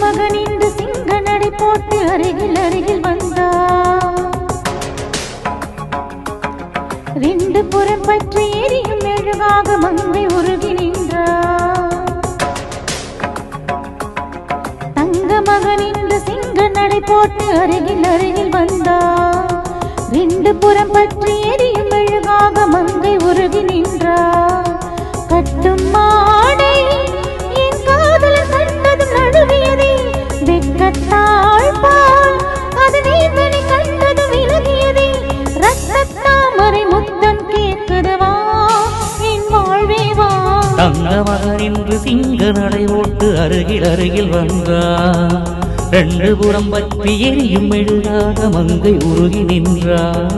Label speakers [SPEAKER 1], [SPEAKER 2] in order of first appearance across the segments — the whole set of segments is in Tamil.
[SPEAKER 1] மகன் இன்று சிங்க நடை போட்டு அருகில் அருகில் வந்தா ரெண்டு புறம் பற்றி எரியும் மெழுகாக மங்கை உருகி நின்றா தங்க மகன் இன்று சிங்க நடை போட்டு அருகில் அருகில் வந்தா ரெண்டு புறம் பற்றி எரியும் மெழுகாக மங்கை உருகி நின்றா கட்டும் மாடை என் காதல கண்டதும் நடுவியதே வெட்கத்தாள் பால் அது நீந்தனை கண்டதும் விலகியதே ரத்தத்தாமரை முத்தம் கேட்குதவா என் வாழ்வே வா
[SPEAKER 2] தங்க மகன் இன்று சிங்க நடை போட்டு அருகில் அருகில் வந்தா ரெண்டு புறம் பற்றி எரியும் மெழுகாக மங்கை உருகி நின்றாள்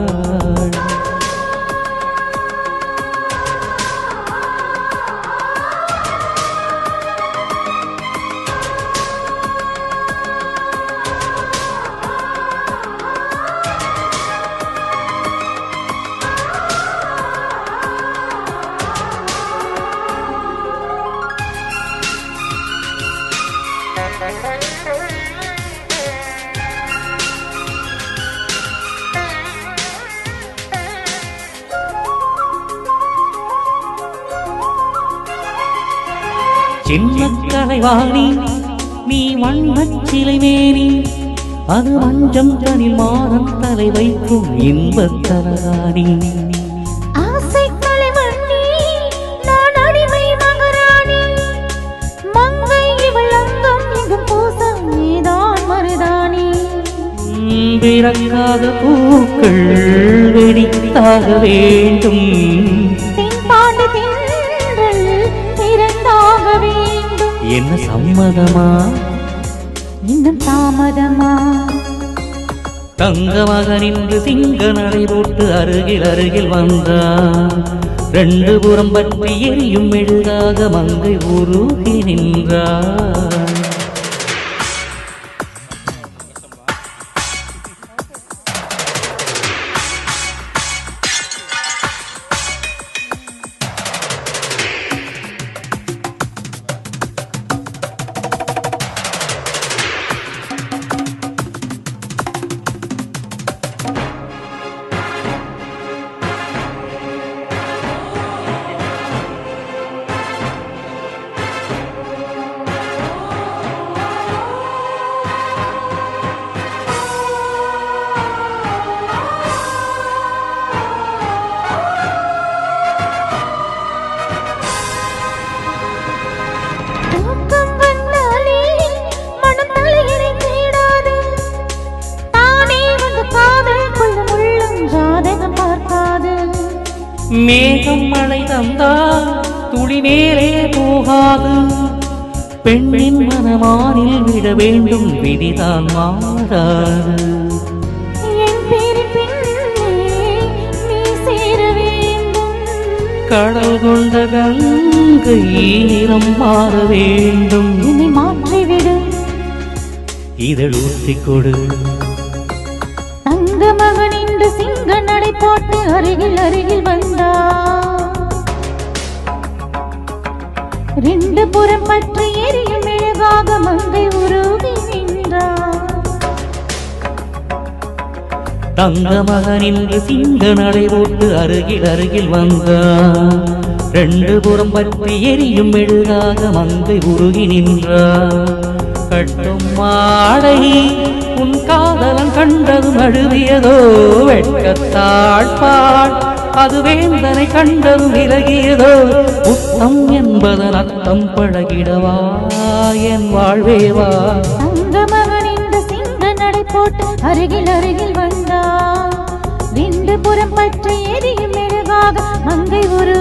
[SPEAKER 2] சின்ன கலைவாணி நீ வண்ணச் சிலை மேனி அது வஞ்சம் தனில் மாறன் தலை வைக்கும் இன்பத் தலகாணி
[SPEAKER 1] ஆசை கலைவண்ணி நான் அடிமை மகராணி மங்கை இவள் அங்கம் எங்கும் பூசம் நீதான் மருதாணி
[SPEAKER 2] பிறக்காத பூக்கள் வெடித்தாக வேண்டும்
[SPEAKER 1] தென்பாண்டு தென்றல் பிறந்தாக வேண்டும்
[SPEAKER 2] என்ன சம்மதமா
[SPEAKER 1] இன்னும் தாமதமா
[SPEAKER 2] தங்க மகன் இன்று சிங்க நடை போட்டு அருகில் அருகில் வந்தா ரெண்டு புறம் பற்றி எரியும் மெழுகாக மங்கை உருகி நின்றார் மேகம் மழை தந்தால் துளி மேலே போகாது பெண்ணின் மனமானில் விட வேண்டும் விதிதான் மாறாது கடல் கொண்ட கங்கை ஈரம் மாற வேண்டும்
[SPEAKER 1] இனி மாற்றிவிடு
[SPEAKER 2] இதழ் ஊற்றிக் கொடு
[SPEAKER 1] தங்க மகன் இன்று சிங்க நடை போட்டு அருகில் அருகில் வந்தா ரெண்டு புறம் பற்றி எரியும் மெழுகாக மங்கை உருகி நின்றா
[SPEAKER 2] தங்க மகன் இன்று சிங்க நடை போட்டு அருகில் அருகில் வந்தா ரெண்டு புறம் பற்றி எரியும் மெழுகாக மங்கை உருகி நின்றார் கட்டும் மாடை உன் காதலன் கண்டது நழுவியதோ வெட்கத்தாழ்பாள் அது வேந்தனை கண்டது விலகியதோ புத்தம் என்பதன் அர்த்தம் பழகிடவா என் வாழ்வேவா
[SPEAKER 1] தங்க மகன் இந்த சிங்க நடை போட்டு அருகில் அருகில் வந்தா ரெண்டு புறம் பற்றி எரியும் மெழுகாக மங்கை ஒரு